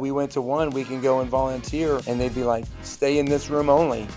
We went to one, we can go and volunteer, and they'd be like, stay in this room only.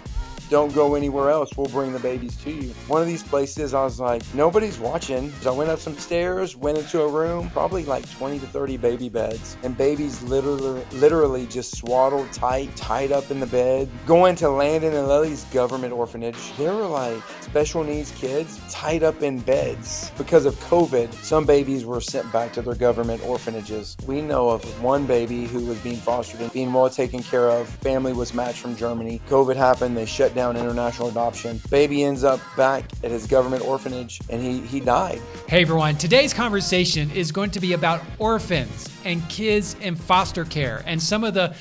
Don't go anywhere else. We'll bring the babies to you. One of these places, I was like, nobody's watching. So I went up some stairs, went into a room, probably like 20 to 30 baby beds. And babies literally just swaddled tied up in the bed. Going to Landon and Lily's government orphanage, there were like special needs kids tied up in beds. Because of COVID, some babies were sent back to their government orphanages. We know of one baby who was being fostered and being well taken care of. Family was matched from Germany. COVID happened, they shut down international adoption. Baby ends up back at his government orphanage, and he died. Hey everyone, today's conversation is going to be about orphans and kids in foster care, and some of the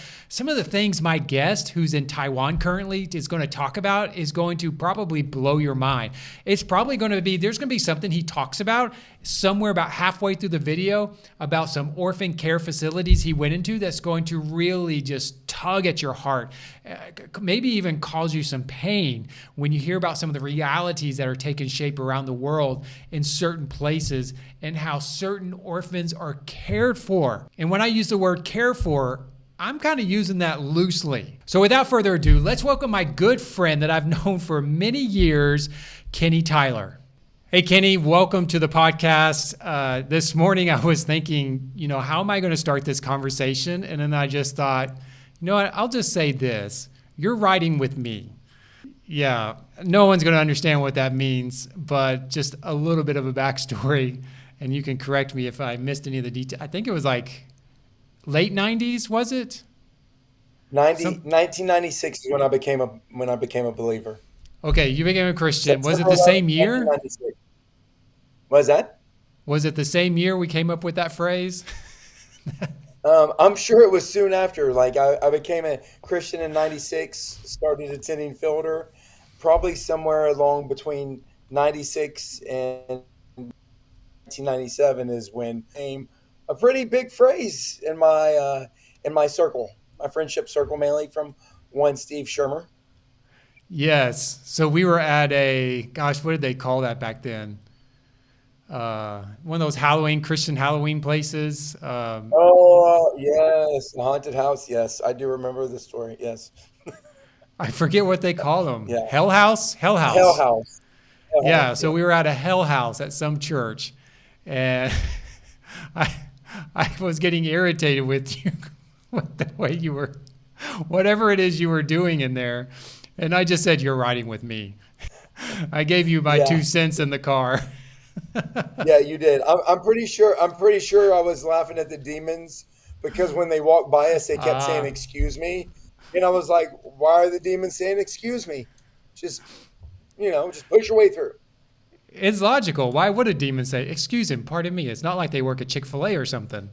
things my guest, who's in Taiwan currently, is going to talk about is going to probably blow your mind. It's probably going to be, there's going to be something he talks about somewhere about halfway through the video about some orphan care facilities he went into that's going to really just tug at your heart, maybe even cause you some pain when you hear about some of the realities that are taking shape around the world in certain places and how certain orphans are cared for. And when I use the word care for, I'm kind of using that loosely. So without further ado, let's welcome my good friend that I've known for many years, Kenny Tyler. Hey, Kenny, welcome to the podcast. This morning I was thinking, how am I going to start this conversation? And then I just thought, you know what, I'll just say this. You're riding with me. Yeah, no one's going to understand what that means, but just a little bit of a backstory, and you can correct me if I missed any of the details. I think it was like late 90s, was it? 1996 is when I became a believer. Okay, you became a Christian. Was it the same year? What is that? Was it the same year we came up with that phrase? I'm sure it was soon after. Like I became a Christian in 96, started attending Fielder, probably somewhere along between 96 and 1997 is when came a pretty big phrase in my circle, my friendship circle, mainly from one Steve Shermer. Yes. So we were at what did they call that back then? One of those Christian Halloween places. Oh, yes. The haunted house. Yes. I do remember the story. Yes. I forget what they call them. Yeah. Hell House? Hell House. Hell House. Yeah. So we were at a Hell House at some church, and I was getting irritated with you, with the way you were, whatever it is you were doing in there. And I just said, you're riding with me. I gave you my 2 cents in the car. Yeah, you did. I'm pretty sure I was laughing at the demons because when they walked by us, they kept saying, excuse me. And I was like, why are the demons saying, excuse me? Just push your way through. It's logical. Why would a demon say, excuse him, pardon me? It's not like they work at Chick-fil-A or something.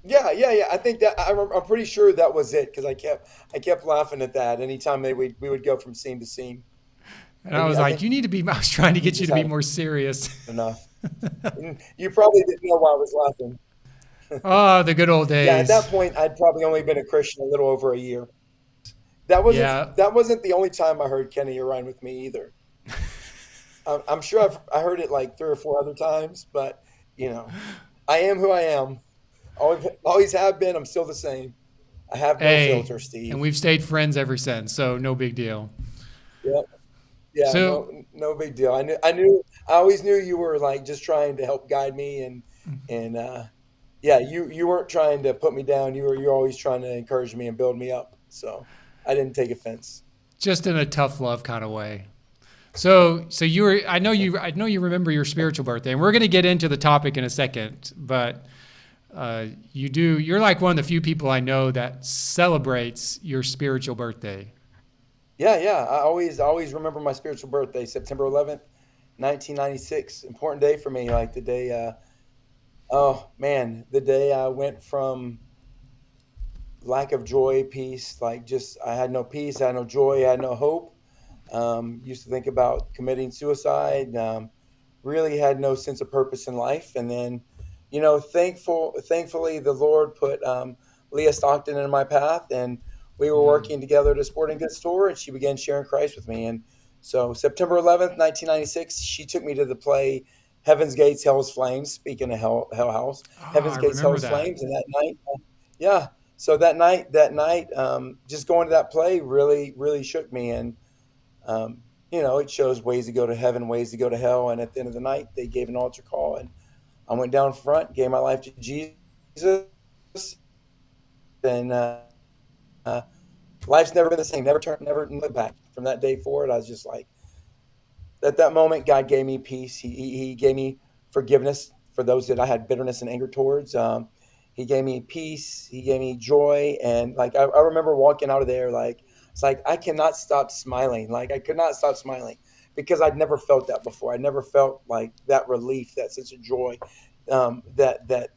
Yeah. I think that I'm pretty sure that was it because I kept laughing at that anytime we would go from scene to scene. And I was like, you need to be, I was trying to get you to be more serious. Enough. You probably didn't know why I was laughing. Oh, the good old days. Yeah, at that point, I'd probably only been a Christian a little over a year. That wasn't the only time I heard Kenny, you're riding with me either. I'm sure I heard it like 3 or 4 other times, but I am who I am. Always have been. I'm still the same. I have no filter, Steve. And we've stayed friends ever since, so no big deal. Yep. Yeah. So, no big deal. I always knew you were like just trying to help guide me, and you weren't trying to put me down. You're always trying to encourage me and build me up. So I didn't take offense. Just in a tough love kind of way. So I know you remember your spiritual birthday, and we're going to get into the topic in a second, but you're like one of the few people I know that celebrates your spiritual birthday. Yeah. I always remember my spiritual birthday, September 11th, 1996. Important day for me. Like the day, the day I went from lack of joy, peace, like just I had no peace, I had no joy, I had no hope. Used to think about committing suicide. Really had no sense of purpose in life. And then, thankfully, the Lord put Leah Stockton in my path, and we were working together at a sporting goods store, and she began sharing Christ with me. And so September 11th, 1996, she took me to the play Heaven's Gates, Hell's Flames. Speaking of Hell House, Heaven's Gates, Hell's Flames. And that night, So that night, just going to that play really, really shook me. And it shows ways to go to heaven, ways to go to hell. And at the end of the night, they gave an altar call, and I went down front, gave my life to Jesus, and life's never been the same. Never turned, never looked back. From that day forward, I was just like, at that moment, God gave me peace. He gave me forgiveness for those that I had bitterness and anger towards. He gave me peace. He gave me joy. And like, I remember walking out of there, like, it's like, I cannot stop smiling. Like, I could not stop smiling because I'd never felt that before. I never felt like that relief, that sense of joy, that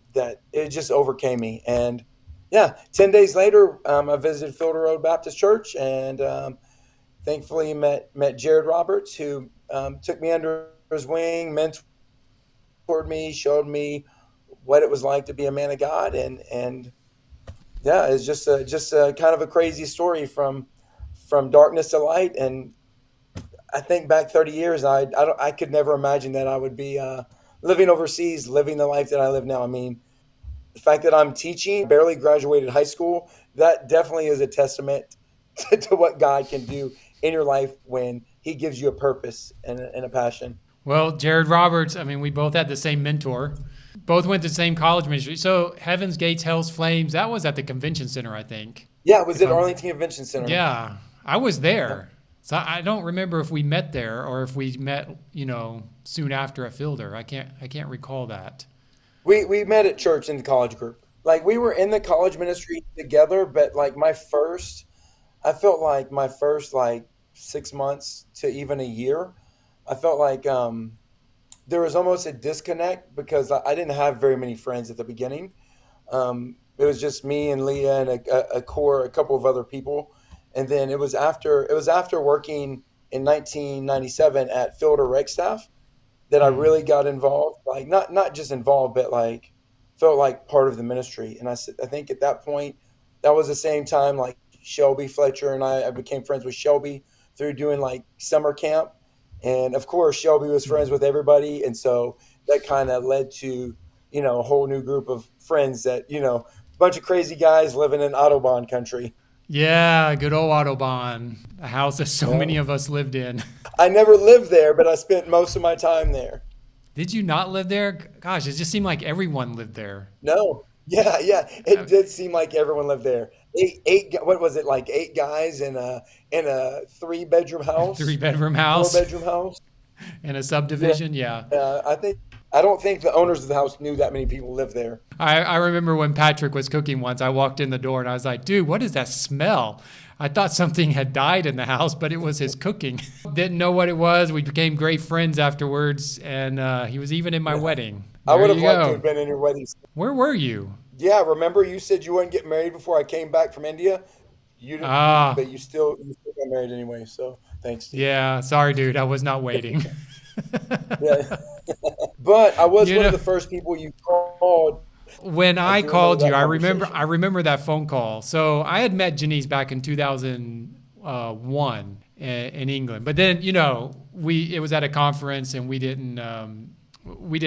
it just overcame me. And yeah, 10 days later, I visited Fielder Road Baptist Church, and thankfully met Jared Roberts, who took me under his wing, mentored me, showed me what it was like to be a man of God. And yeah, it's just a kind of a crazy story from darkness to light. And I think back 30 years, I could never imagine that I would be living overseas, living the life that I live now. I mean, the fact that I'm teaching, barely graduated high school, that definitely is a testament to what God can do in your life when He gives you a purpose and a passion. Well, Jared Roberts, I mean, we both had the same mentor. Both went to the same college ministry. So Heaven's Gates, Hell's Flames, that was at the convention center, I think. Yeah, it was at Arlington Convention Center. Yeah, I was there. Yeah. So I don't remember if we met there or if we met, soon after at Fielder. I can't recall that. We met at church in the college group. Like, we were in the college ministry together, but like I felt like my first like 6 months to even a year, I felt like there was almost a disconnect because I didn't have very many friends at the beginning. It was just me and Leah and a couple of other people, and then it was after working in 1997 at Fielder Rec Staff that I Hmm. really got involved. Like, not just involved, but like felt like part of the ministry. And I think at that point, that was the same time like Shelby Fletcher and I became friends with Shelby through doing like summer camp. And of course, Shelby was friends with everybody, and so that kind of led to a whole new group of friends that bunch of crazy guys living in Autobahn country. Yeah, good old Autobahn, a house that so Yeah. many of us lived in. I never lived there, but I spent most of my time there. Did you not live there? Gosh, it just seemed like everyone lived there. No. Yeah, yeah. Uh, It did seem like everyone lived there. What was it, like eight guys in a three-bedroom Three house, bedroom house four-bedroom house? and a Yeah. subdivision. Yeah. I don't think the owners of the house knew that many people lived there. I remember when Patrick was cooking once, I walked in the door and I was like, dude, what is that smell? I thought something had died in the house, but it was his cooking. Didn't know what it was. We became great friends afterwards, and he was even in my Yeah. wedding. I There would you have liked to have go. been in your wedding. Where were you? Yeah, remember you said you wouldn't get married before I came back from India? You didn't, Ah, but you still got married anyway. So thanks, Steve. yeah. Sorry, dude. I was not waiting. Yeah, but I was You one of know, the first people you called. when I I do remember called you, that I conversation. remember that phone call. So I had met Janice back in 2001 in England, but then we it was at a conference and we didn't Yeah,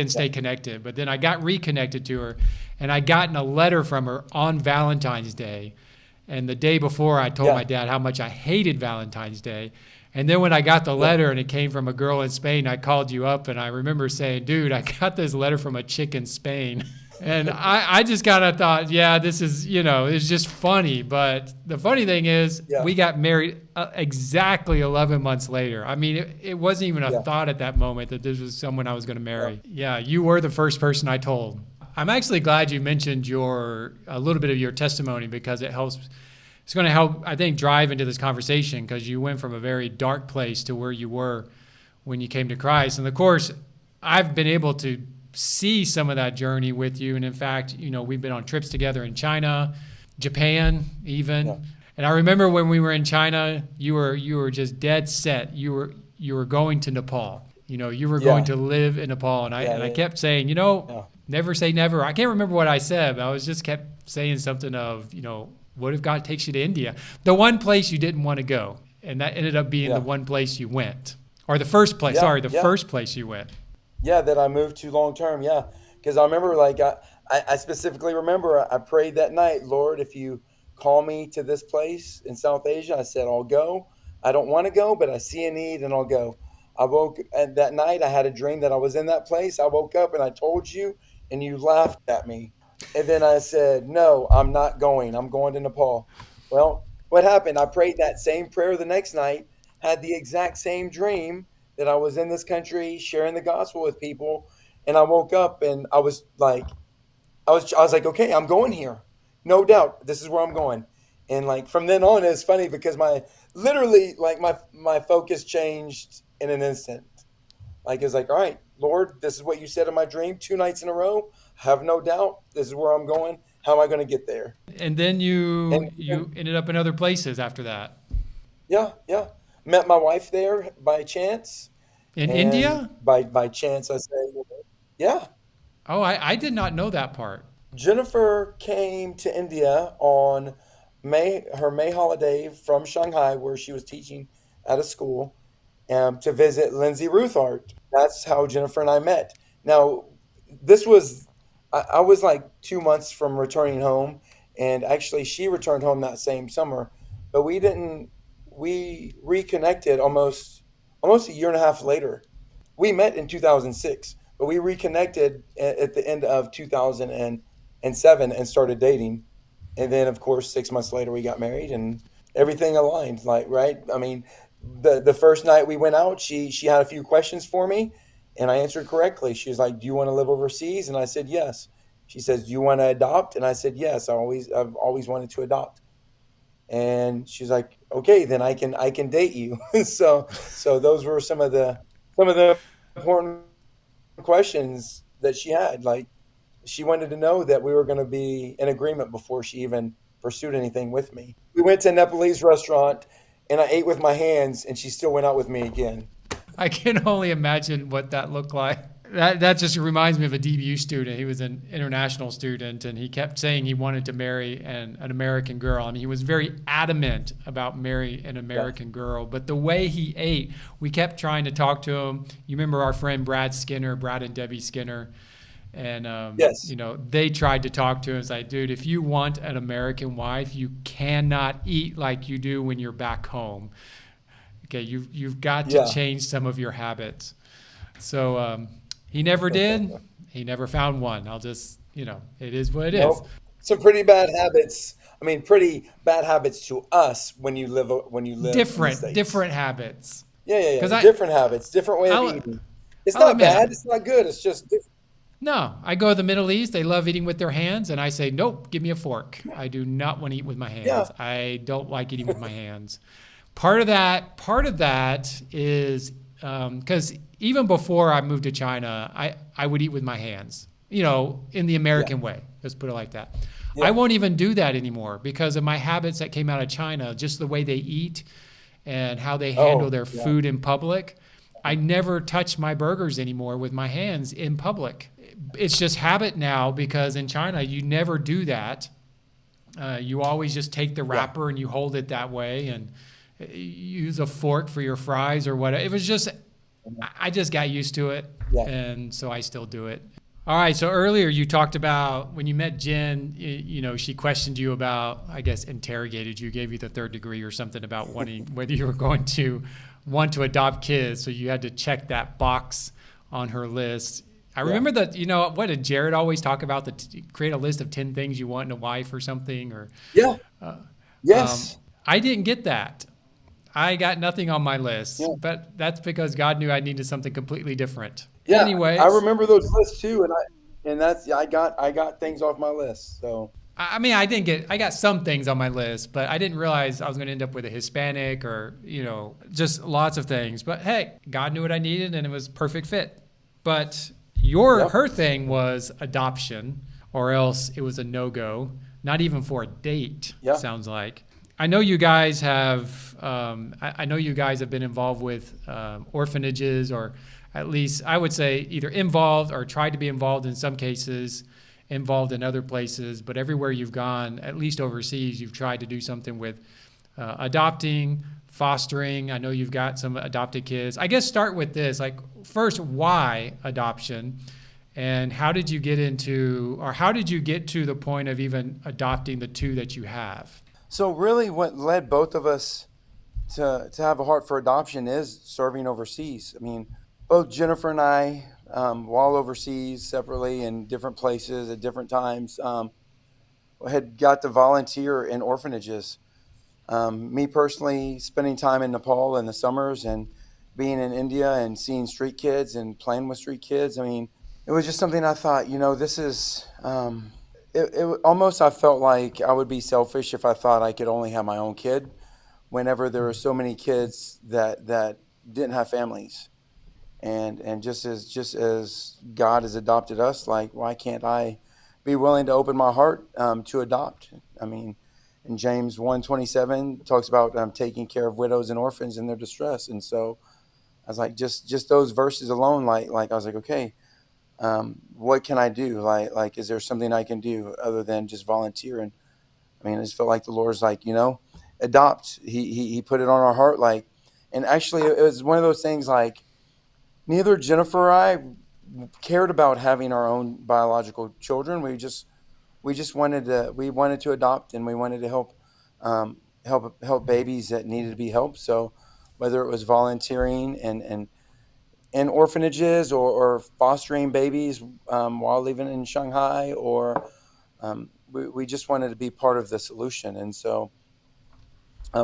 stay connected. But then I got reconnected to her, and I gotten a letter from her on Valentine's Day. And the day before, I told my yeah, dad how much I hated Valentine's Day. And then when I got the yeah, letter and it came from a girl in Spain, I called you up and I remember saying, dude, I got this letter from a chick in Spain. And I just kind of thought, yeah, this is, it's just funny. But the funny thing is, yeah, we got married exactly 11 months later. I mean, it wasn't even a yeah, thought at that moment that this was someone I was going to yeah, marry. Yeah, you were the first person I told. I'm actually glad you mentioned a little bit of your testimony because it helps. It's going to help, I think, drive into this conversation because you went from a very dark place to where you were when you came to Christ. And of course, I've been able to see some of that journey with you. And in fact, we've been on trips together in China, Japan, yeah, even. And I remember when we were in China, you were just dead set. You were going to Nepal. You were going yeah, to live in Nepal. And I yeah, and I yeah, kept saying, yeah, never say never. I can't remember what I said, but I was just kept saying something of, what if God takes you to India? The one place you didn't want to go. And that ended up being the yeah, one place you went. Or the first place, yeah, sorry, the yeah. first place you went. Yeah, that I moved to long term. Yeah, because I remember, like, I specifically remember I prayed that night, Lord, if you call me to this place in South Asia. I said, I'll go. I don't want to go, but I see a need and I'll go. I woke and that night I had a dream that I was in that place. I woke up and I told you and you laughed at me. And then I said, no, I'm not going. I'm going to Nepal. Well, what happened? I prayed that same prayer the next night, had the exact same dream that I was in this country sharing the gospel with people. And I woke up and I was like, I was like, okay, I'm going here. No doubt. This is where I'm going. And like from then on, it's funny because my literally like my focus changed in an instant. Like it's like, all right, Lord, this is what you said in my dream 2 nights in a row. Have no doubt. This is where I'm going. How am I going to get there? And then you And you ended up in other places after that. yeah, yeah. Met my wife there by chance. In And India? by chance, I say, yeah. Oh, I did not know that part. Jennifer came to India on May holiday from Shanghai, where she was teaching at a school, to visit Lindsay Ruthart. That's how Jennifer and I met. Now, this was I was like 2 months from returning home, and actually she returned home that same summer, but we didn't. We reconnected almost a year and a half later. We met in 2006, but we reconnected at the end of 2007 and started dating. And then, of course, 6 months later, we got married and everything aligned. Like, right? I mean, the first night we went out, she had a few questions for me, and I answered correctly. She was like, "Do you want to live overseas?" And I said, "Yes." She says, "Do you want to adopt?" And I said, "Yes. I've always wanted to adopt." And she's like, "Okay, then I can date you." So those were some of the important questions that she had. Like she wanted to know that we were going to be in agreement before she even pursued anything with me. We went to a Nepalese restaurant and I ate with my hands and she still went out with me again. I can only imagine what that looked like. That just reminds me of a DBU student. He was an international student, and he kept saying he wanted to marry an American girl. I mean, he was very adamant about marrying an Yeah. American girl. But the way he ate, we kept trying to talk to him. You remember our friend Brad and Debbie Skinner, and Yes. they tried to talk to him. It's like, dude, if you want an American wife, you cannot eat like you do when you're back home. Okay, you've got to Yeah. change some of your habits. So he never did. He never found one. I'll just, it is what it is. Nope. Some pretty bad habits. I mean, pretty bad habits to us when you live in the states. Different habits. Yeah, yeah, Because yeah. Different habits, different way of I'll, eating. It's I'll not admit, bad. It's not good. It's just different. no, I go to the Middle East. They love eating with their hands, and I say, nope, give me a fork. I do not want to eat with my Yeah. hands. I don't like eating with my hands. Part of that is because even before I moved to China, I would eat with my hands, in the Yeah. American way. Let's put it like that. I Yeah. won't even do that anymore because of my habits that came out of China, just the way they eat and how they handle Oh, their yeah. food in public. I never touch my burgers anymore with my hands in public. It's just habit now because in China, you never do that. You always just take the Yeah. wrapper and you hold it that way and use a fork for your fries or whatever. It was just, I just got used to it. Yeah. And so I still do it. All right. So earlier you talked about when you met Jen, she questioned you about, I guess, interrogated you, gave you the third degree or something about wanting, whether you were going to want to adopt kids. So you had to check that box on her list. I Yeah. remember that, what did Jared always talk about? Create a list of 10 things you want in a wife or something, or Yeah. Yes. I didn't get that. I got nothing on my list, Yeah. but that's because God knew I needed something completely different. Yeah. I Anyways, remember those lists too, and that's yeah, I got things off my list. So I mean, I got some things on my list, but I didn't realize I was going to end up with a Hispanic or, just lots of things. But hey, God knew what I needed and it was perfect fit. But yep. her thing was adoption, or else it was a no-go, not even for a date, Yeah. sounds like. I know you guys have, I know you guys have been involved with orphanages, or at least I would say either involved or tried to be involved in some cases, involved in other places, but everywhere you've gone, at least overseas, you've tried to do something with adopting, fostering. I know you've got some adopted kids. I guess start with this, like first, why adoption? And how did you get to the point of even adopting the two that you have? So really, what led both of us to have a heart for adoption is serving overseas. I mean, both Jennifer and I, while overseas separately in different places at different times, had got to volunteer in orphanages. Me personally, spending time in Nepal in the summers and being in India and seeing street kids and playing with street kids. I mean, it was just something I thought, this is. It almost I felt like I would be selfish if I thought I could only have my own kid. Whenever there were so many kids that didn't have families, and just as God has adopted us, like why can't I be willing to open my heart to adopt? I mean, in James 1:27 talks about taking care of widows and orphans in their distress, and so I was like, just those verses alone, like I was like, okay, what can I do? Like, is there something I can do other than just volunteer? And I mean, I just felt like the Lord's like, adopt. He put it on our heart, like, and actually, it was one of those things like neither Jennifer or I cared about having our own biological children. We just wanted to adopt, and we wanted to help babies that needed to be helped. So whether it was volunteering and in orphanages or fostering babies while living in Shanghai, or we just wanted to be part of the solution. And so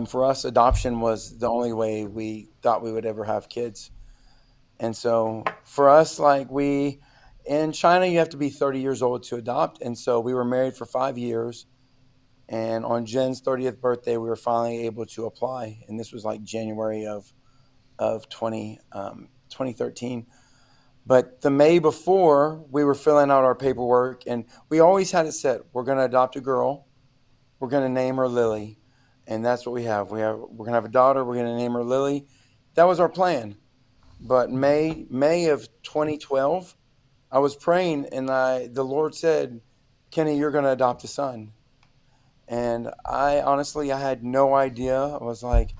for us, adoption was the only way we thought we would ever have kids. And so for us, like in China, you have to be 30 years old to adopt. And so we were married for 5 years. And on Jen's 30th birthday, we were finally able to apply. And this was like January of 2013. But the May before, we were filling out our paperwork, and we always had it set. We're going to adopt a girl. We're going to name her Lily. And that's what we have. We're going to have a daughter. We're going to name her Lily. That was our plan. But May of 2012, I was praying, and the Lord said, "Kenny, you're going to adopt a son." And I honestly, I had no idea. I was like,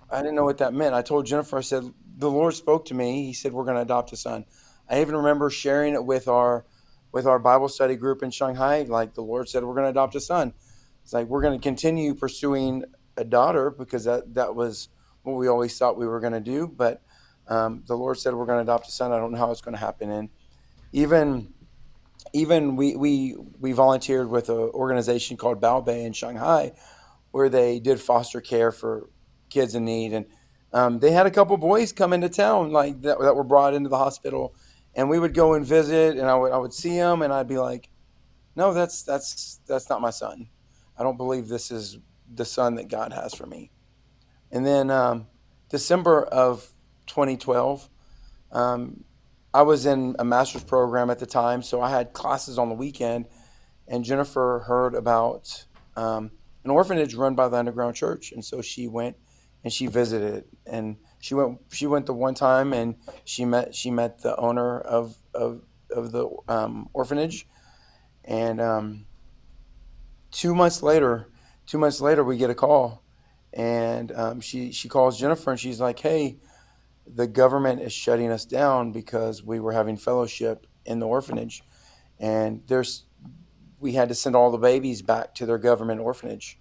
I didn't know what that meant. I told Jennifer, I said, the Lord spoke to me. He said, we're going to adopt a son. I even remember sharing it with our Bible study group in Shanghai. Like the Lord said, we're going to adopt a son. It's like we're going to continue pursuing a daughter because that was what we always thought we were going to do. But the Lord said we're going to adopt a son. I don't know how it's going to happen. And even even we volunteered with an organization called Bao Bay in Shanghai, where they did foster care for kids in need, and they had a couple boys come into town like that were brought into the hospital, and we would go and visit, and I would see them, and I'd be like, no, that's not my son. I don't believe this is the son that God has for me. And then December of 2012, um, I was in a master's program at the time, so I had classes on the weekend, and Jennifer heard about an orphanage run by the underground church, and so she went and she visited, and she went the one time, and she met the owner of the orphanage, and 2 months later, 2 months later, we get a call, and she calls Jennifer, and she's like, "Hey, the government is shutting us down because we were having fellowship in the orphanage, and we had to send all the babies back to their government orphanage."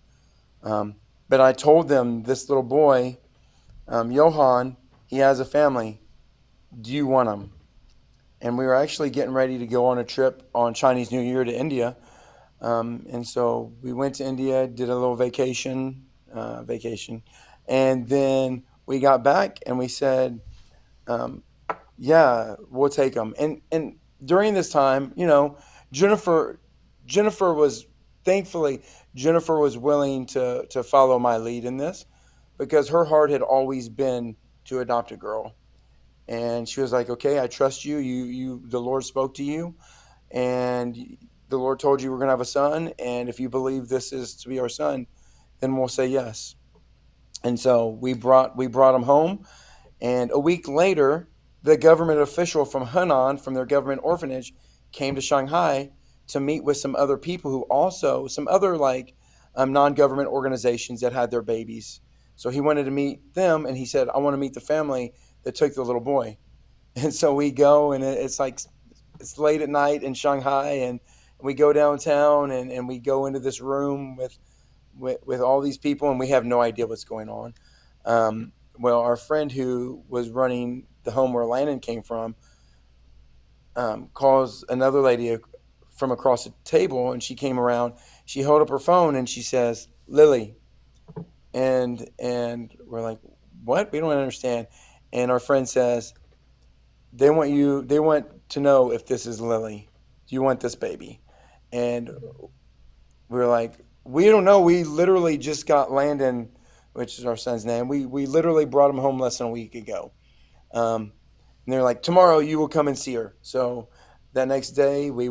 But I told them this little boy, Johan, he has a family. Do you want him? And we were actually getting ready to go on a trip on Chinese New Year to India. And so we went to India, did a little vacation, and then we got back and we said, um, yeah, we'll take them. And during this time, Jennifer Jennifer was thankfully Jennifer was willing to follow my lead in this because her heart had always been to adopt a girl. And she was like, "Okay, I trust you. The Lord spoke to you, and the Lord told you we're going to have a son, and if you believe this is to be our son, then we'll say yes." And so we brought him home, and a week later, the government official from Henan, from their government orphanage, came to Shanghai to meet with some other people who also, some other like non government organizations that had their babies. So he wanted to meet them, and he said, "I want to meet the family that took the little boy." And so we go, and it's like, it's late at night in Shanghai, and we go downtown, and we go into this room with all these people, and we have no idea what's going on. Well, our friend who was running the home where Landon came from calls another lady from across the table, and she came around. She held up her phone and she says, "Lily," and we're like, "What? We don't understand." And our friend says, "They want you. They want to know if this is Lily. Do you want this baby?" And we were like, "We don't know. We literally just got Landon, which is our son's name. We literally brought him home less than a week ago." And they're like, "Tomorrow you will come and see her." So that next day we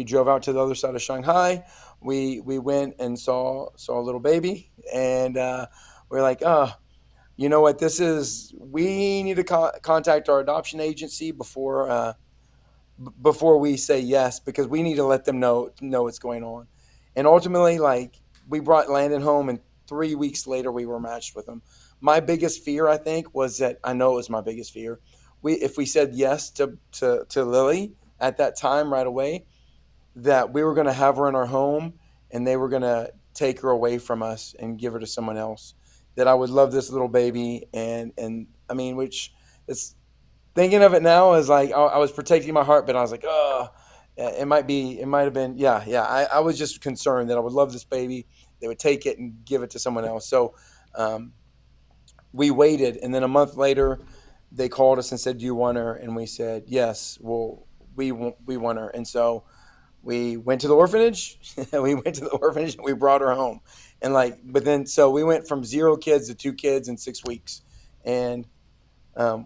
drove out to the other side of Shanghai. We went and saw a little baby, and we're like, "Oh, you know what? This is we need to contact our adoption agency before we say yes, because we need to let them know what's going on." And ultimately, like, we brought Landon home, and 3 weeks later we were matched with him. My biggest fear, I think, was that I know it was my biggest fear. If we said yes to Lily at that time right away, that we were going to have her in our home and they were going to take her away from us and give her to someone else. That I would love this little baby, and I mean, which it's thinking of it now is like I was protecting my heart, but I was like, oh, it might have been, yeah, yeah. I was just concerned that I would love this baby. They would take it and give it to someone else. So um, we waited, and then a month later, they called us and said, "Do you want her?" And we said, "Yes, well, we want her." And so we went to the orphanage. We went to the orphanage and we brought her home. And like, but then so we went from 0 kids to 2 kids in 6 weeks, and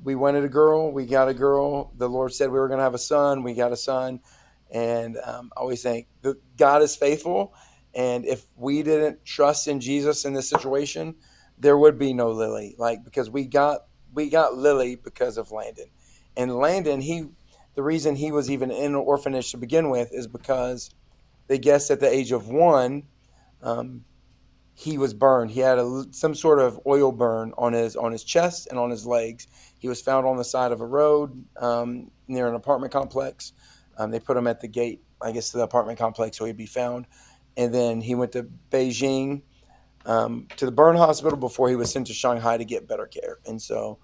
we wanted a girl. We got a girl. The Lord said we were going to have a son. We got a son. And I always think that God is faithful. And if we didn't trust in Jesus in this situation, there would be no Lily. Like, because we got Lily because of Landon. And Landon, the reason he was even in an orphanage to begin with is because they guessed at the age of 1, um, he was burned. He had some sort of oil burn on his chest and on his legs. He was found on the side of a road near an apartment complex. They put him at the gate, I guess, to the apartment complex so he'd be found. And then he went to Beijing, to the burn hospital before he was sent to Shanghai to get better care. And so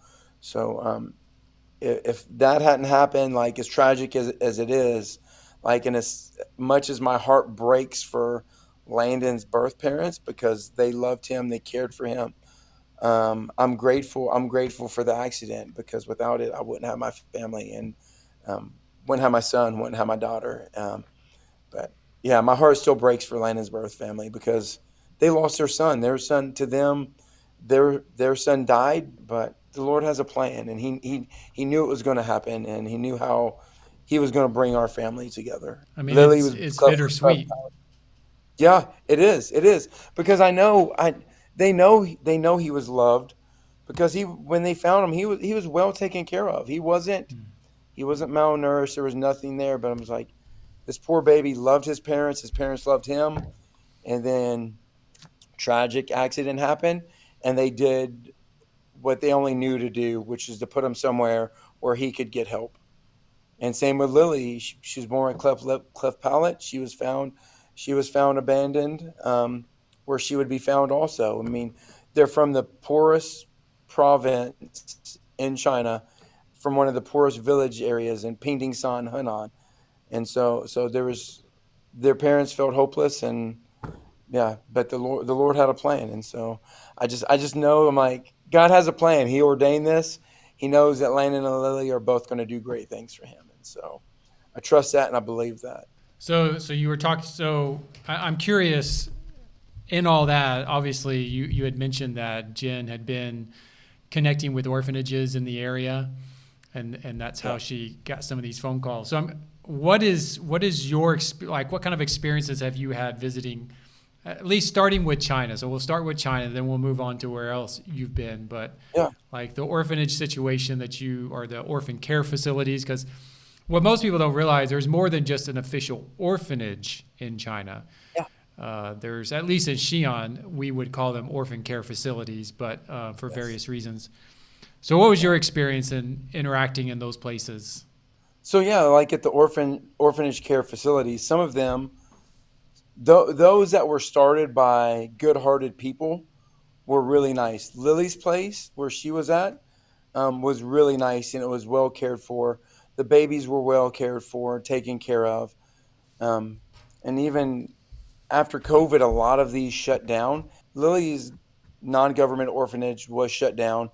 if that hadn't happened, like, as tragic as it is, like, and as much as my heart breaks for Landon's birth parents because they loved him, they cared for him. I'm grateful. I'm grateful for the accident, because without it, I wouldn't have my family, and wouldn't have my son, wouldn't have my daughter. But yeah, my heart still breaks for Landon's birth family because they lost their son. Their son, to them, their son died, but the Lord has a plan, and he knew it was going to happen, and he knew how he was going to bring our family together. I mean, Lily was it's Clef. bittersweet. Yeah, it is. It is, because I know they know he was loved, because he when they found him, he was well taken care of. He wasn't malnourished. There was nothing there, but I was like, this poor baby loved his parents. His parents loved him, and then tragic accident happened, and they did what they only knew to do, which is to put him somewhere where he could get help. And same with Lily. She was born with cleft lip, cleft palate. She was found abandoned, where she would be found also. I mean, they're from the poorest province in China, from one of the poorest village areas in Pingdingshan, Henan. And so their parents felt hopeless, and yeah, but the Lord had a plan. And so I just know, I'm like, God has a plan. He ordained this. He knows that Landon and Lily are both going to do great things for him. And so I trust that, and I believe that. So you were talking. So I'm curious. In all that, obviously, you had mentioned that Jen had been connecting with orphanages in the area, and that's how Yeah. she got some of these phone calls. So what is your like? What kind of experiences have you had visiting? At least starting with China. So we'll start with China, then we'll move on to where else you've been. But Yeah. like the orphanage situation or the orphan care facilities, because what most people don't realize, there's more than just an official orphanage in China. Yeah. There's, at least in Xi'an, we would call them orphan care facilities, but for Yes. various reasons. So what was Yeah. your experience in interacting in those places? So yeah, like at the orphanage care facilities, some of them those that were started by good-hearted people were really nice. Lily's place, where she was really nice, and it was well cared for. The babies were well cared for, taken care of. Um, and even after COVID, a lot of these shut down. Lily's non-government orphanage was shut down,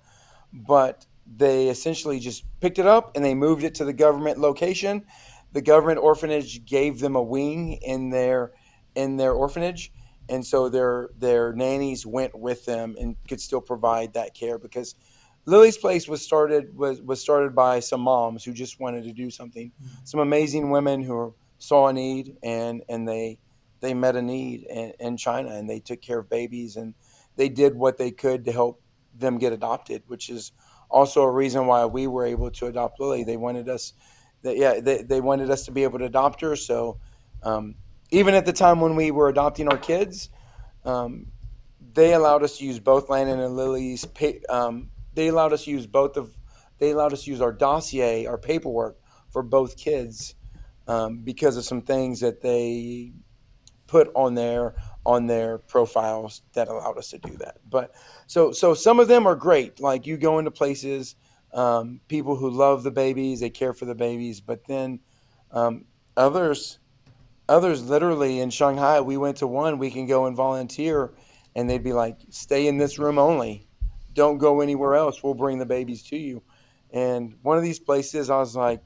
but they essentially just picked it up and they moved it to the government location. The government orphanage gave them a wing in their orphanage, and so their nannies went with them and could still provide that care because Lily's Place was started by some moms who just wanted to do something. Some amazing women who saw a need, and they met a need in China, and they took care of babies, and they did what they could to help them get adopted, which is also a reason why we were able to adopt Lily. They wanted us that yeah they wanted us to be able to adopt her. So um, even at the time when we were adopting our kids, um, they allowed us to use both Landon and Lily's. They allowed us to use both of. They allowed us to use our dossier, our paperwork for both kids, because of some things that they put on their profiles that allowed us to do that. But so some of them are great. Like you go into places, people who love the babies, they care for the babies. But then um, others others literally in Shanghai, we went to one, we can go and volunteer, and they'd be like, stay in this room only. Don't go anywhere else. We'll bring the babies to you. And one of these places, I was like,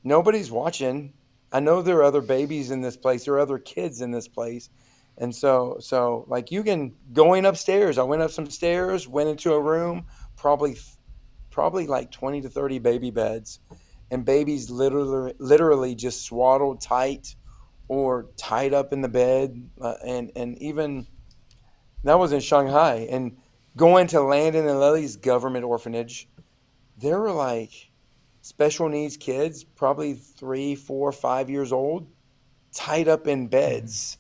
nobody's watching. I know there are other babies in this place. There are other kids in this place. And so like you can going upstairs. I went up some stairs, went into a room, probably like 20 to 30 baby beds, and babies literally just swaddled tight or tied up in the bed, and even that was in Shanghai. And going to Landon and Lily's government orphanage, there were like special needs kids, probably 3, 4, 5 years old, tied up in Mhm. beds,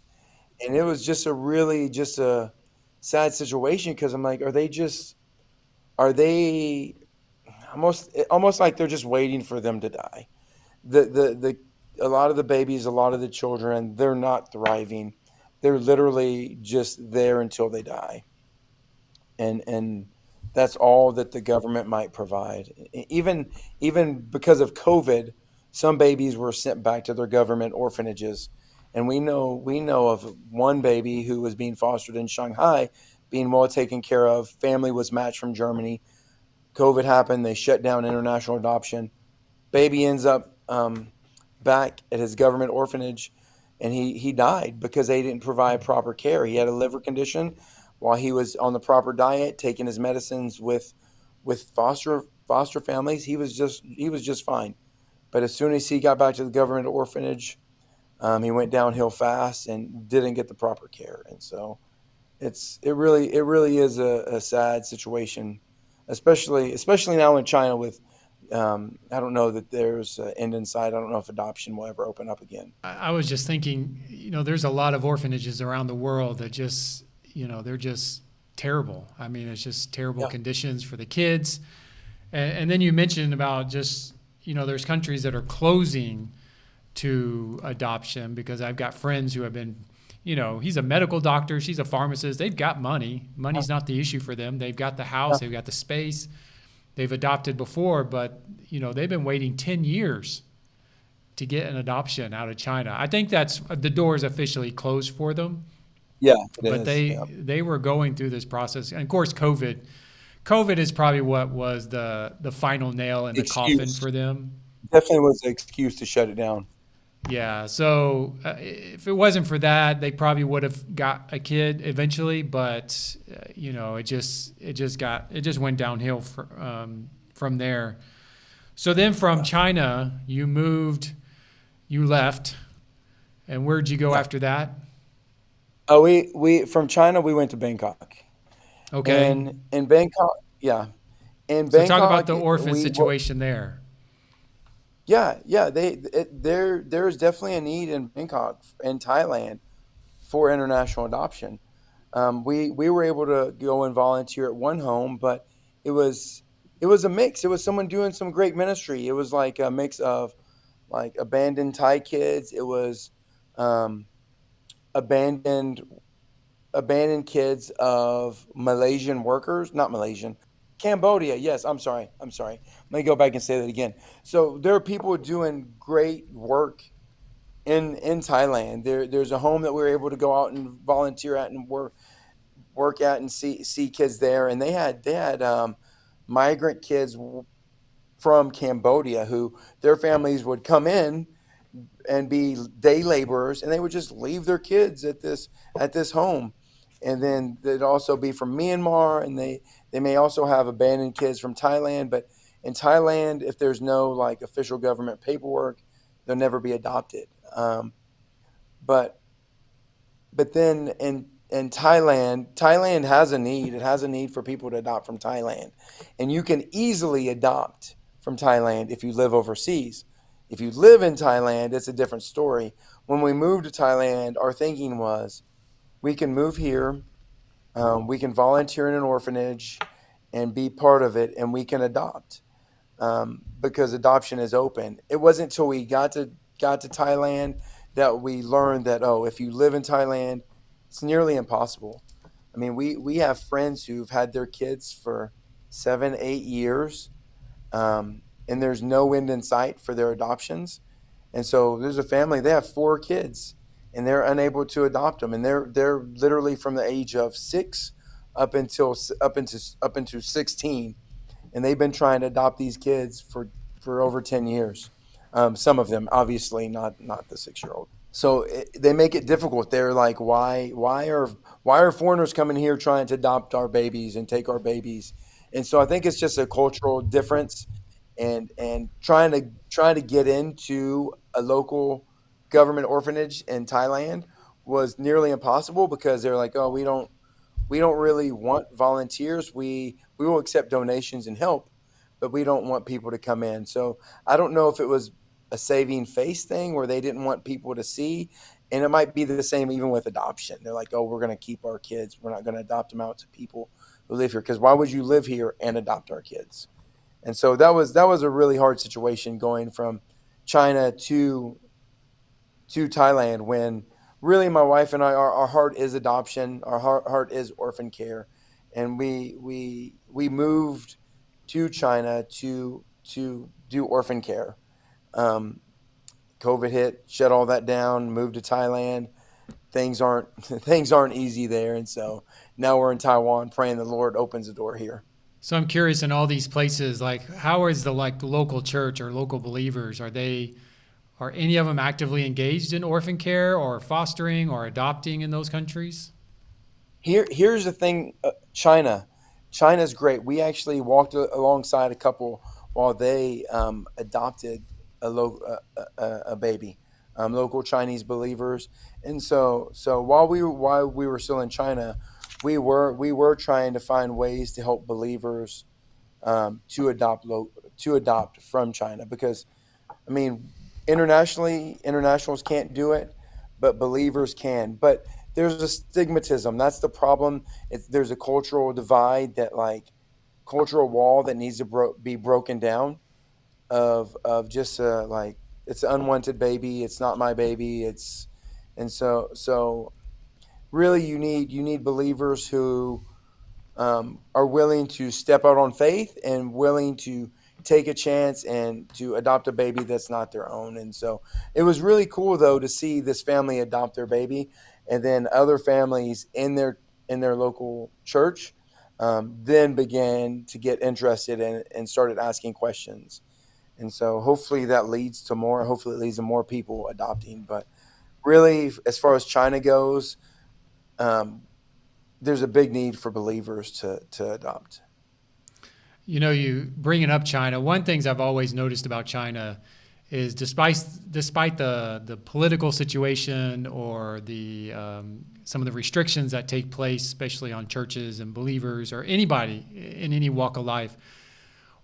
and it was just a sad situation because I'm like, are they almost like they're just waiting for them to die. The A lot of the babies, a lot of the children, they're not thriving. They're literally just there until they die, and that's all that the government might provide. Even because of COVID, some babies were sent back to their government orphanages, and we know of one baby who was being fostered in Shanghai, being well taken care of. Family was matched from Germany. COVID happened. They shut down international adoption. Baby ends up back at his government orphanage, and he died because they didn't provide proper care. He had a liver condition. While he was on the proper diet, taking his medicines with foster families, he was just fine. But as soon as he got back to the government orphanage, he went downhill fast and didn't get the proper care. And so it really is a sad situation, especially now in China with I don't know that there's an end in sight. I don't know if adoption will ever open up again. I was just thinking, there's a lot of orphanages around the world that just, they're just terrible. I mean, it's just terrible Yeah, conditions for the kids. And then you mentioned about just, there's countries that are closing to adoption because I've got friends who have been, he's a medical doctor, she's a pharmacist. They've got money. yeah, Money's not the issue for them. They've got the yeah. house, they've got the space, they've adopted before, but, they've been waiting 10 years to get an adoption out of China. I think that's the door is officially closed for them, Yeah, it but is. they Yeah. they were going through this process. And of course, COVID is probably what was the final nail in the coffin Excuse for them. definitely was an excuse to shut it down. Yeah. So if it wasn't for that, they probably would have got a kid eventually. But it just went downhill from there. So then from Yeah, China, you left, and where'd you go yeah. after that? We from China we went to Bangkok, Okay. and in Bangkok, yeah, in So talk about Bangkok the orphan we situation there. yeah, there's definitely a need in Bangkok in Thailand for international adoption. We were able to go and volunteer at one home, but it was it was a mix. It was someone doing some great ministry. It was like a mix of like abandoned Thai kids. It was um, abandoned abandoned kids of Malaysian workers, not Malaysian, Cambodia. Yes, I'm sorry. I'm sorry. Let me go back and say that again. So there are people doing great work in Thailand. There's a home that we were able to go out and volunteer at and work at and see kids there, and they had migrant kids from Cambodia who their families would come in and be day laborers, and they would just leave their kids at this home. And then they'd also be from Myanmar, and they may also have abandoned kids from Thailand. But in Thailand, if there's no like official government paperwork, they'll never be adopted. But but then in Thailand has a need. It has a need for people to adopt from Thailand, and you can easily adopt from Thailand if you live overseas. If you live in Thailand, it's a different story. When we moved to Thailand, our thinking was we can move here, we can volunteer in an orphanage, and be part of it, and we can adopt because adoption is open. It wasn't until we got to Thailand that we learned that if you live in Thailand, it's nearly impossible. I mean, we have friends who've had their kids for 7, 8 years, and there's no end in sight for their adoptions. And so there's a family, they have 4 kids, and they're unable to adopt them, and they're literally from the age of 6 up into 16, and they've been trying to adopt these kids for over 10 years. Some of them, obviously, not the 6-year-old. So they make it difficult. They're like, why are foreigners coming here trying to adopt our babies and take our babies? And so I think it's just a cultural difference, and trying to get into a local government orphanage in Thailand was nearly impossible because they're like, oh, we don't really want volunteers. We will accept donations and help, but we don't want people to come in. So I don't know if it was a saving face thing where they didn't want people to see, and it might be the same even with adoption. They're like, oh, we're going to keep our kids. We're not going to adopt them out to people who live here because why would you live here and adopt our kids? And so that was a really hard situation going from China to Thailand when really my wife and I, our heart is adoption, our heart is orphan care, and we moved to China to do orphan care. Um, COVID hit, shut all that down, moved to Thailand. Things aren't things aren't easy there, and so now we're in Taiwan, praying the Lord opens the door here. So I'm curious in all these places, like how is the like local church or local believers? Are any of them actively engaged in orphan care or fostering or adopting in those countries? Here's the thing, China's great. We actually walked alongside a couple while they adopted a baby, local Chinese believers. And so while we were still in China, we were trying to find ways to help believers to adopt from China because I mean, internationals can't do it, but believers can. But there's a stigmatism. That's the problem. There's a cultural divide that like cultural wall that needs to be broken down of just like it's an unwanted baby. It's not my baby. And so really you need believers who are willing to step out on faith and willing to take a chance and to adopt a baby that's not their own. And so it was really cool though to see this family adopt their baby, and then other families in their local church then began to get interested and started asking questions. And so hopefully that leads to more. Hopefully it leads to more people adopting. But really, as far as China goes, um, there's a big need for believers to adopt. You know, you bringing up China. One things I've always noticed about China is despite the political situation or the some of the restrictions that take place, especially on churches and believers or anybody in any walk of life,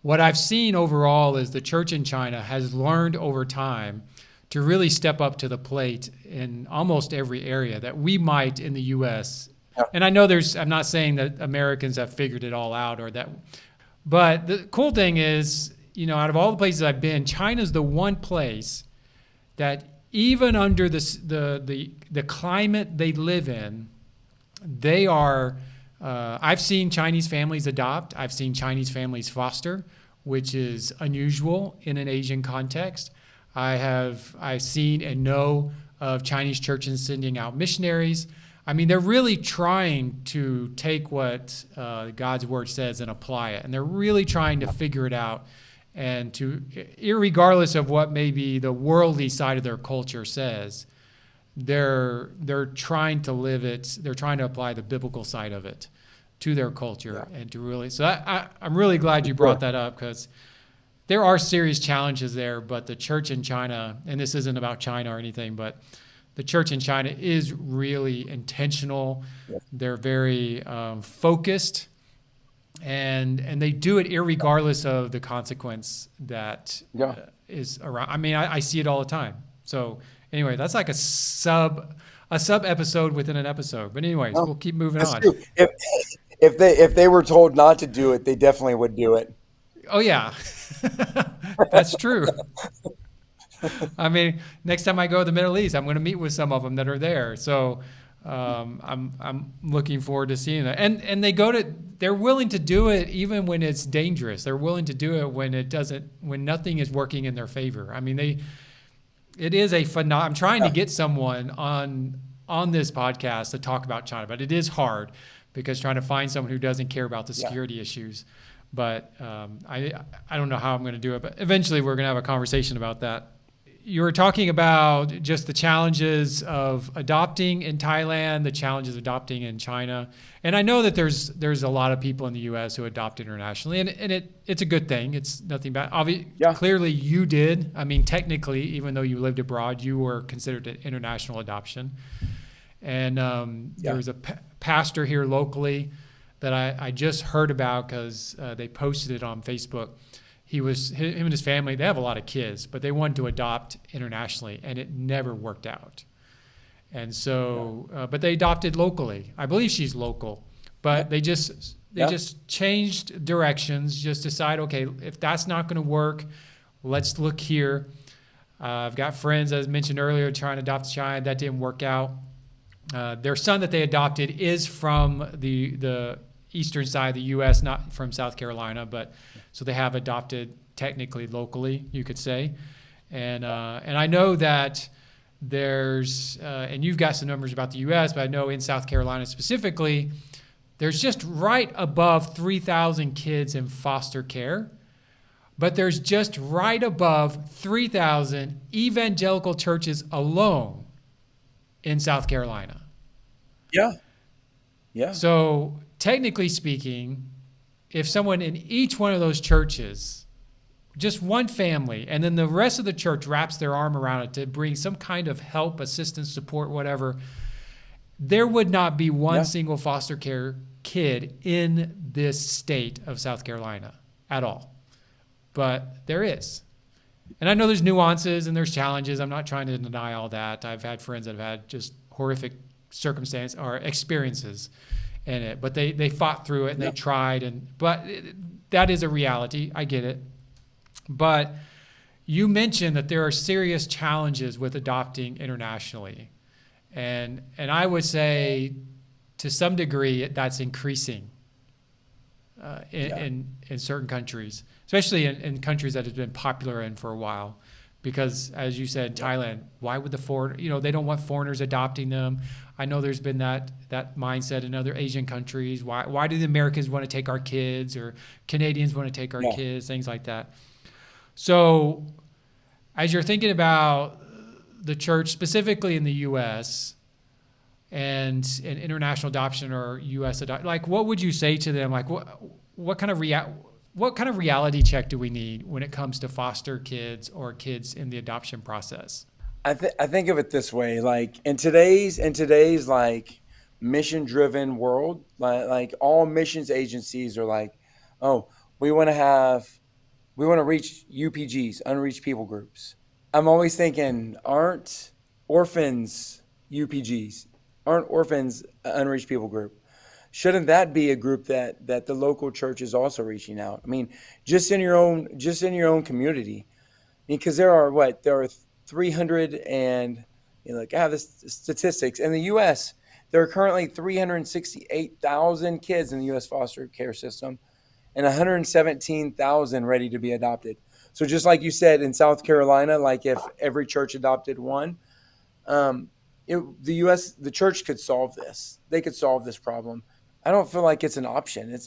what I've seen overall is the church in China has learned over time to really step up to the plate in almost every area that we might in the U.S. Yeah. And I know I'm not saying that Americans have figured it all out or that, but the cool thing is, you know, out of all the places I've been, China's the one place that even under the climate they live in, they are. I've seen Chinese families adopt. I've seen Chinese families foster, which is unusual in an Asian context. I've seen and know of Chinese churches sending out missionaries. I mean, they're really trying to take what God's word says and apply it, and they're really trying to figure it out, and to, irregardless of what maybe the worldly side of their culture says, they're trying to live it. They're trying to apply the biblical side of it to their culture, and to really. So I'm really glad you brought that up, because there are serious challenges there. But the church in China, and this isn't about China or anything, but the church in China is really intentional. They're very focused, and they do it irregardless of the consequence that is around. I mean, I see it all the time. So anyway, that's like a sub episode within an episode. But anyways, we'll keep moving on. True. If they were told not to do it, they definitely would do it. Oh yeah, that's true. I mean, next time I go to the Middle East, I'm going to meet with some of them that are there. So I'm looking forward to seeing that. And they're willing to do it even when it's dangerous. They're willing to do it when nothing is working in their favor. I mean, it is a phenomenon. I'm trying to get someone on this podcast to talk about China, but it is hard, because trying to find someone who doesn't care about the security issues. But I don't know how I'm going to do it, but eventually we're going to have a conversation about that. You were talking about just the challenges of adopting in Thailand, the challenges of adopting in China. And I know that there's a lot of people in the U.S. who adopt internationally, and it's a good thing. It's nothing bad. Clearly you did. I mean, technically, even though you lived abroad, you were considered an international adoption. And there was a pastor here locally that I just heard about, because they posted it on Facebook. Him and his family, they have a lot of kids, but they wanted to adopt internationally, and it never worked out. And so, but they adopted locally. I believe she's local, but they just changed directions, just decide, okay, if that's not going to work, let's look here. I've got friends, as mentioned earlier, trying to adopt a child. That didn't work out. Their son that they adopted is from the eastern side of the U.S., not from South Carolina, but so they have adopted technically locally, you could say. And I know that there's, and you've got some numbers about the U.S., but I know in South Carolina specifically, there's just right above 3,000 kids in foster care, but there's just right above 3,000 evangelical churches alone in South Carolina. Yeah. So technically speaking, if someone in each one of those churches, just one family, and then the rest of the church wraps their arm around it to bring some kind of help, assistance, support, whatever, there would not be one single foster care kid in this state of South Carolina at all. But there is. And I know there's nuances and there's challenges. I'm not trying to deny all that. I've had friends that have had just horrific circumstance or experiences in it, but they fought through it and they tried, but that is a reality. I get it. But you mentioned that there are serious challenges with adopting internationally. And I would say to some degree that's increasing in certain countries, especially in countries that have been popular in for a while. Because as you said, Thailand, why would they don't want foreigners adopting them. I know there's been that mindset in other Asian countries. Why do the Americans want to take our kids, or Canadians want to take our kids, things like that. So as you're thinking about the church, specifically in the U.S., and international adoption or U.S. adoption, like what would you say to them? Like what kind of reality check do we need when it comes to foster kids or kids in the adoption process? I think of it this way, like in today's like mission driven world, like all missions agencies are like, oh, we want to reach UPGs, unreached people groups. I'm always thinking, aren't orphans UPGs? Aren't orphans an unreached people group? Shouldn't that be a group that the local church is also reaching out? I mean, just in your own community, because there are 300 and I have this statistics in the U.S. There are currently 368,000 kids in the U.S. foster care system, and 117,000 ready to be adopted. So just like you said in South Carolina, like if every church adopted one, um, the church could solve this. They could solve this problem. I don't feel like it's an option.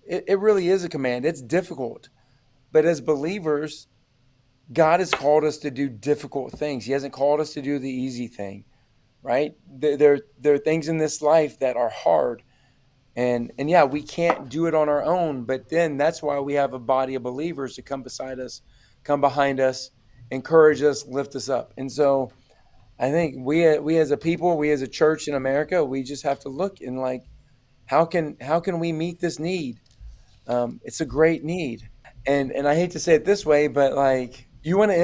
It really is a command. It's difficult, but as believers, God has called us to do difficult things. He hasn't called us to do the easy thing, right? There are things in this life that are hard, and yeah, we can't do it on our own. But then that's why we have a body of believers to come beside us, come behind us, encourage us, lift us up. And so I think we as a people, we as a church in America, we just have to look and like how can we meet this need? It's a great need, and I hate to say it this way, but like you want to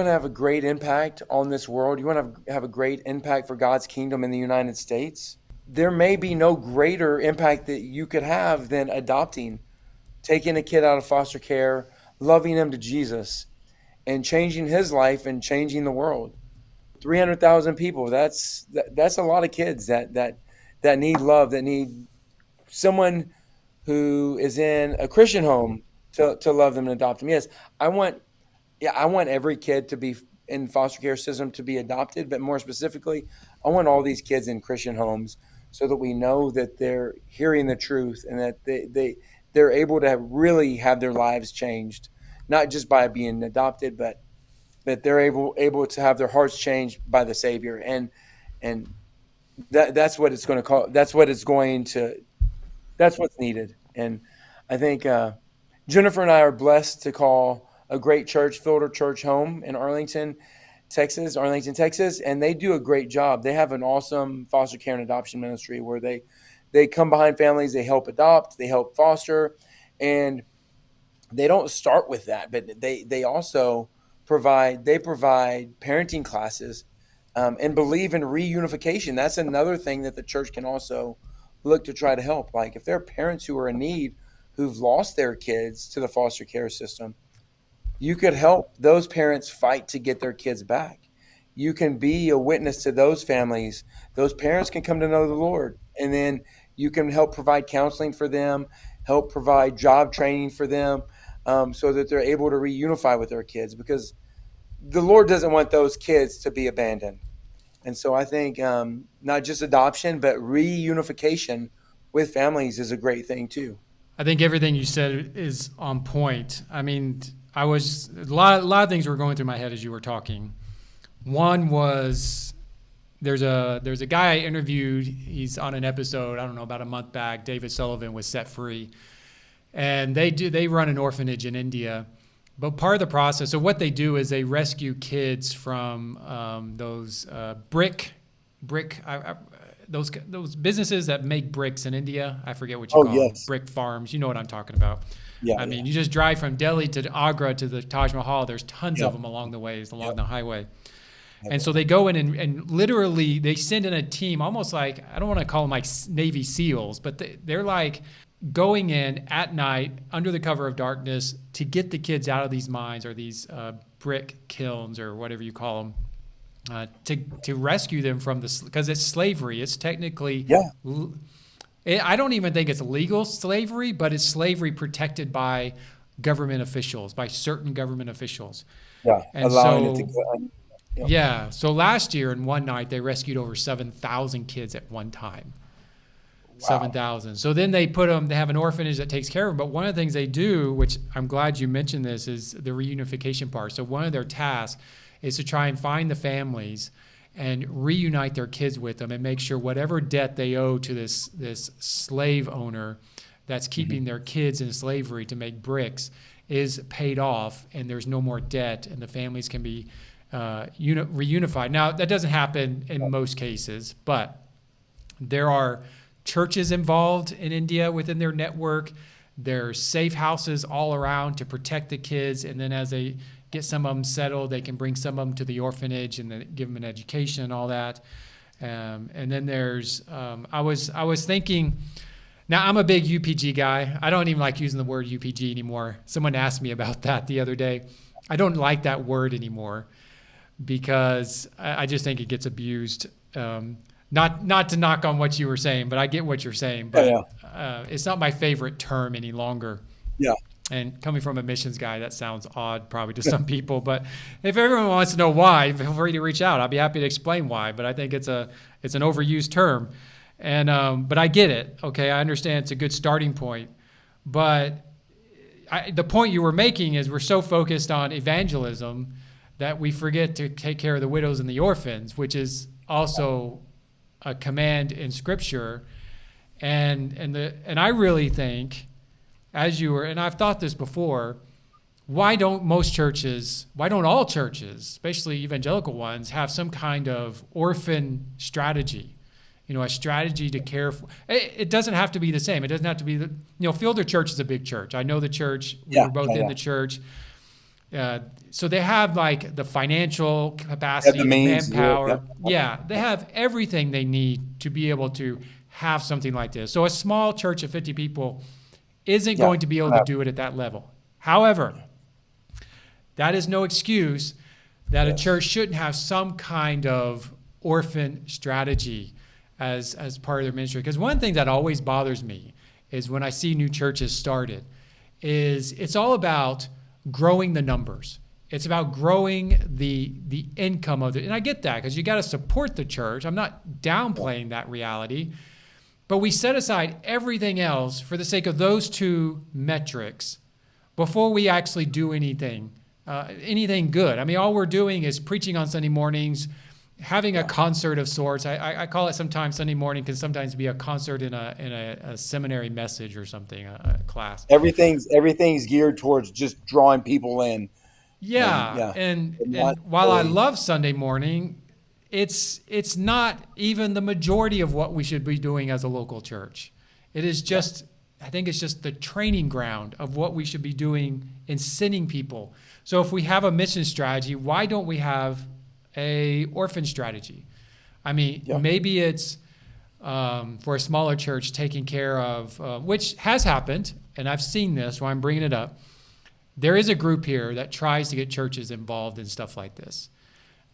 have a great impact on this world. You want to have a great impact for God's kingdom in the United States. There may be no greater impact that you could have than adopting, taking a kid out of foster care, loving him to Jesus, and changing his life and changing the world. 300,000 people. That's a lot of kids that need love, that need someone who is in a Christian home to love them and adopt them. Yes, I want I want every kid to be in foster care system to be adopted, but more specifically, I want all these kids in Christian homes so that we know that they're hearing the truth and that they're able to really have their lives changed, not just by being adopted, but that they're able to have their hearts changed by the Savior. And that's what it's going to call. That's what's needed. And I think Jennifer and I are blessed to call a great church, Filter Church, home in Arlington, Texas, and they do a great job. They have an awesome foster care and adoption ministry where they come behind families, they help adopt, they help foster, and they don't start with that, but they also provide parenting classes, and believe in reunification. That's another thing that the church can also look to try to help. Like if there are parents who are in need, who've lost their kids to the foster care system, you could help those parents fight to get their kids back. You can be a witness to those families. Those parents can come to know the Lord, and then you can help provide counseling for them, help provide job training for them, so that they're able to reunify with their kids, because the Lord doesn't want those kids to be abandoned. And so I think not just adoption, but reunification with families is a great thing too. I think everything you said is on point. I mean, I was a lot of things were going through my head as you were talking. One was there's a guy I interviewed. He's on an episode, I don't know, about a month back. David Sullivan was Set Free, and they run an orphanage in India. But part of the process, so what they do is they rescue kids from those those businesses that make bricks in India. I forget what you call them. Brick farms. You know what I'm talking about. I mean, you just drive from Delhi to Agra to the Taj Mahal. There's tons of them along the ways, along the highway. And so they go in and literally they send in a team, almost like, I don't want to call them like Navy SEALs, but they're like going in at night under the cover of darkness to get the kids out of these mines or these brick kilns or whatever you call them. To rescue them from this, because it's slavery. It's technically, I don't even think it's legal slavery, but it's slavery protected by government officials, by certain government officials. And allowing it to go. So last year in one night, they rescued over 7,000 kids at one time. 7,000. So then they have an orphanage that takes care of them. But one of the things they do, which I'm glad you mentioned this, is the reunification part. So one of their tasks is to try and find the families and reunite their kids with them and make sure whatever debt they owe to this slave owner that's keeping their kids in slavery to make bricks is paid off, and there's no more debt, and the families can be reunified. Now, that doesn't happen in most cases, but there are churches involved in India within their network. There's safe houses all around to protect the kids, and then as they get some of them settled, they can bring some of them to the orphanage and then give them an education and all that. And then there's, I was thinking, now I'm a big UPG guy. I don't even like using the word UPG anymore. Someone asked me about that the other day. I don't like that word anymore. because I just think it gets abused. Not to knock on what you were saying, but I get what you're saying. But it's not my favorite term any longer. Yeah. And coming from a missions guy, that sounds odd probably to some people. But if everyone wants to know why, feel free to reach out. I'll be happy to explain why. But I think it's an overused term. And but I get it. Okay, I understand it's a good starting point. But the point you were making is we're so focused on evangelism that we forget to take care of the widows and the orphans, which is also a command in Scripture. And I really think, as you were, and I've thought this before, why don't all churches, especially evangelical ones, have some kind of orphan strategy? A strategy to care for. It doesn't have to be the same. It doesn't have to be Fielder Church is a big church. I know the church. We were both in the church. So they have like the financial capacity, the manpower. They have everything they need to be able to have something like this. So a small church of 50 people isn't going to be able to do it at that level. However, that is no excuse that a church shouldn't have some kind of orphan strategy as part of their ministry. Because one thing that always bothers me is when I see new churches started, is it's all about growing the numbers. It's about growing the income of it. And I get that because you got to support the church. I'm not downplaying that reality. But we set aside everything else for the sake of those two metrics before we actually do anything good. I mean, all we're doing is preaching on Sunday mornings, having a concert of sorts. I call it sometimes Sunday morning can sometimes be a concert in a seminary message or something, a class. Everything's geared towards just drawing people in. And while I love Sunday morning, it's not even the majority of what we should be doing as a local church. It is just, I think it's just the training ground of what we should be doing in sending people. So if we have a mission strategy, why don't we have a orphan strategy? I mean, maybe it's for a smaller church taking care of, which has happened, and I've seen this, so I'm bringing it up. There is a group here that tries to get churches involved in stuff like this.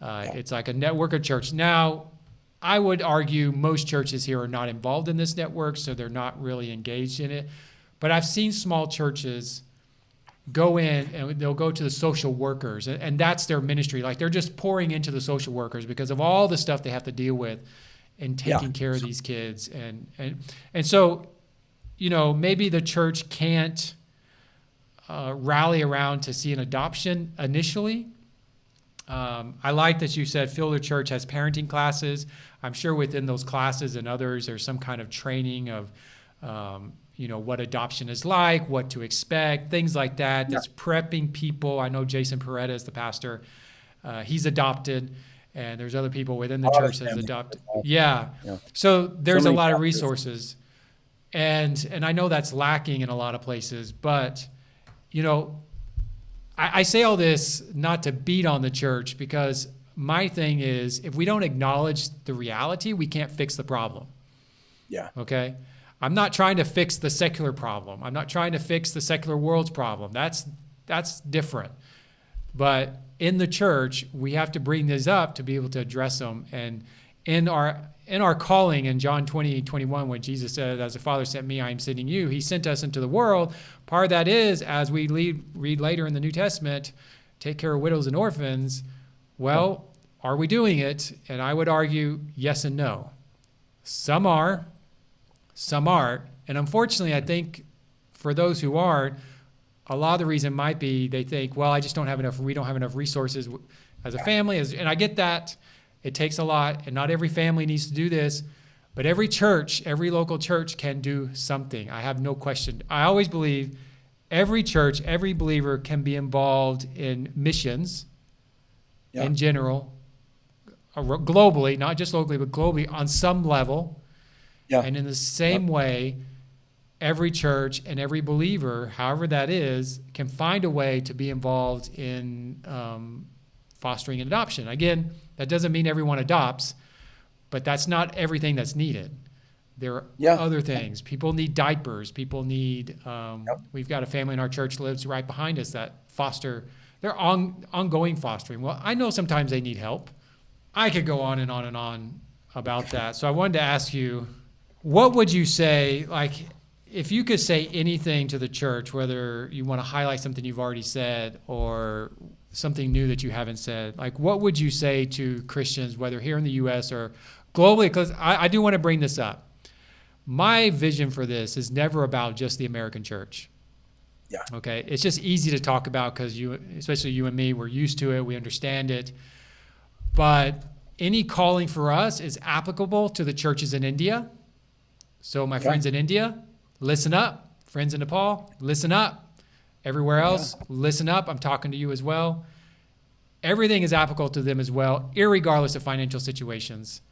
It's like a network of church. Now, I would argue most churches here are not involved in this network, so they're not really engaged in it. But I've seen small churches go in and they'll go to the social workers, and that's their ministry. Like they're just pouring into the social workers because of all the stuff they have to deal with in taking care of these kids. And so, maybe the church can't rally around to see an adoption initially. I like that you said Fielder Church has parenting classes. I'm sure within those classes and others, there's some kind of training of, what adoption is like, what to expect, things like that. That's prepping people. I know Jason Peretta is the pastor. He's adopted, and there's other people within the church that's adopted. So there's a lot of resources, and I know that's lacking in a lot of places, but I say all this not to beat on the church, because my thing is, if we don't acknowledge the reality, we can't fix the problem. Okay? I'm not trying to fix the secular problem. I'm not trying to fix the secular world's problem. That's different. But in the church, we have to bring these up to be able to address them. And in our calling in John 20:21, when Jesus said, "As the Father sent me, I am sending you," he sent us into the world. Part of that is, as we read later in the New Testament, take care of widows and orphans. Well, are we doing it? And I would argue yes and no. Some are, some aren't. And unfortunately, I think for those who aren't, a lot of the reason might be they think, well, we don't have enough resources as a family. And I get that. It takes a lot, and not every family needs to do this, but every church, every local church can do something. I have no question. I always believe every church, every believer can be involved in missions in general, globally, not just locally, but globally on some level. And in the same way, every church and every believer, however that is, can find a way to be involved in fostering and adoption. Again, that doesn't mean everyone adopts, but that's not everything that's needed. There are other things. People need diapers. People need, we've got a family in our church lives right behind us that foster They're ongoing fostering. Well, I know sometimes they need help. I could go on and on and on about that. So I wanted to ask you, what would you say, like, if you could say anything to the church, whether you want to highlight something you've already said or something new that you haven't said, like, what would you say to Christians, whether here in the U.S. or globally? Because I do want to bring this up. My vision for this is never about just the American church. Yeah. Okay. It's just easy to talk about because especially you and me, we're used to it. We understand it. But any calling for us is applicable to the churches in India. So my friends in India, listen up. Friends in Nepal, listen up. Everywhere else, listen up. I'm talking to you as well. Everything is applicable to them as well, irregardless of financial situations.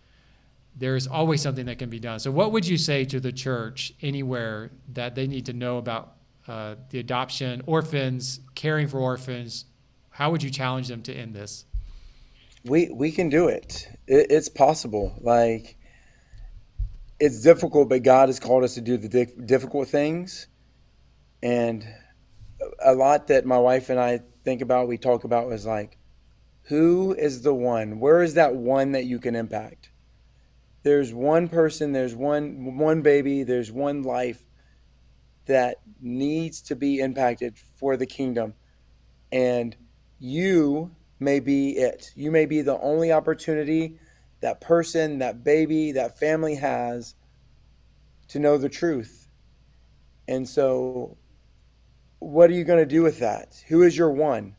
There is always something that can be done. So what would you say to the church anywhere that they need to know about the adoption, orphans, caring for orphans? How would you challenge them to end this? We can do it. It's possible. Like, it's difficult, but God has called us to do the difficult things. And a lot that my wife and I think about, we talk about, was like, who is the one? Where is that one that you can impact? There's one person, there's one baby, there's one life that needs to be impacted for the kingdom. And you may be it. You may be the only opportunity that person, that baby, that family has to know the truth. And so what are you going to do with that? Who is your one?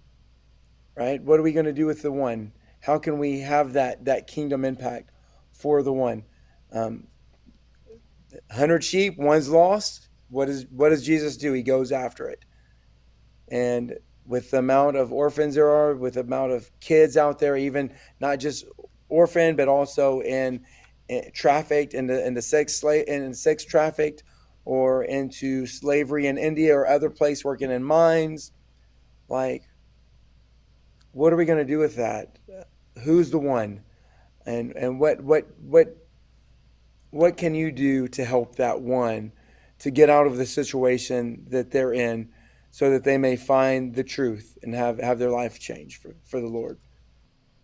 Right? What are we going to do with the one? How can we have that kingdom impact for the one? 100 sheep, one's lost. What does Jesus do? He goes after it. And with the amount of orphans there are, with the amount of kids out there, even not just orphaned, but also in trafficked into sex trafficked, or into slavery in India or other place, working in mines. Like, what are we going to do with that? Who's the one? And what can you do to help that one to get out of the situation that they're in, so that they may find the truth and have their life changed for the Lord?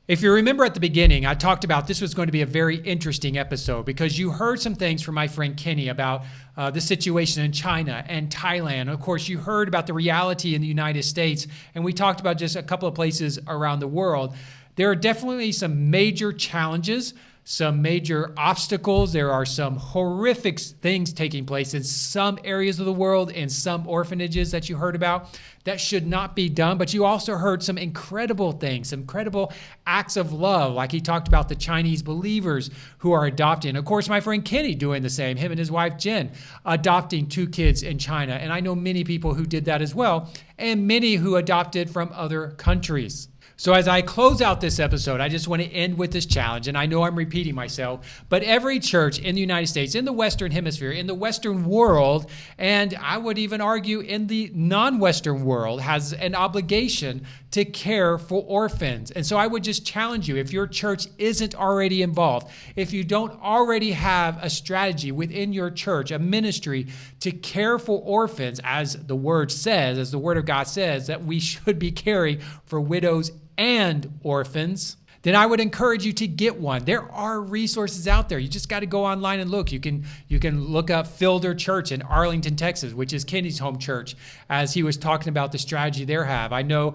If you remember at the beginning, I talked about this was going to be a very interesting episode because you heard some things from my friend Kenny about the situation in China and Thailand. Of course, you heard about the reality in the United States, and we talked about just a couple of places around the world. There are definitely some major challenges, some major obstacles. There are some horrific things taking place in some areas of the world, in some orphanages that you heard about that should not be done. But you also heard some incredible things, some incredible acts of love, like he talked about the Chinese believers who are adopting. Of course, my friend Kenny doing the same, him and his wife Jen adopting 2 kids in China. And I know many people who did that as well, and many who adopted from other countries. So as I close out this episode, I just want to end with this challenge, and I know I'm repeating myself, but every church in the United States, in the Western Hemisphere, in the Western world, and I would even argue in the non-Western world, has an obligation to care for orphans. And so I would just challenge you, if your church isn't already involved, if you don't already have a strategy within your church, a ministry to care for orphans, as the word says, as the word of God says, that we should be caring for widows and orphans, then I would encourage you to get one. There are resources out there. You just got to go online and look. You can look up Fielder Church in Arlington, Texas, which is Kenny's home church, as he was talking about the strategy they have. I know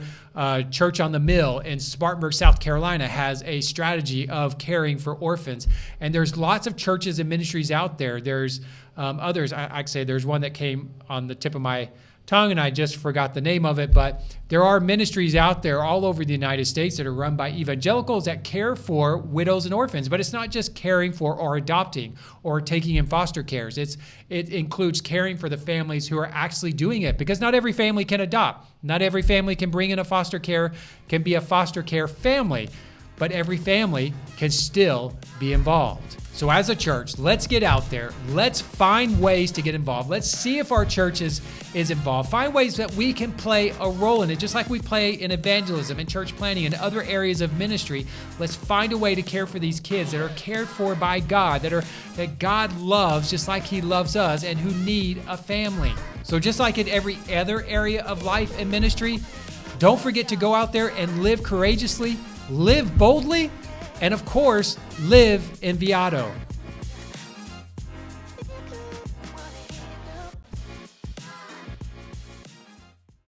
Church on the Mill in Spartanburg, South Carolina has a strategy of caring for orphans. And there's lots of churches and ministries out there. There's others. I'd say there's one that came on the tip of my tongue, and I just forgot the name of it, but there are ministries out there all over the United States that are run by evangelicals that care for widows and orphans. But it's not just caring for or adopting or taking in foster cares. It includes caring for the families who are actually doing it, because not every family can adopt. Not every family can bring in a foster care, can be a foster care family, but every family can still be involved. So as a church, let's get out there. Let's find ways to get involved. Let's see if our church is involved. Find ways that we can play a role in it, just like we play in evangelism and church planning and other areas of ministry. Let's find a way to care for these kids that are cared for by God, that God loves just like He loves us, and who need a family. So just like in every other area of life and ministry, Don't forget to go out there and live courageously, live boldly, and of course, live Enviado.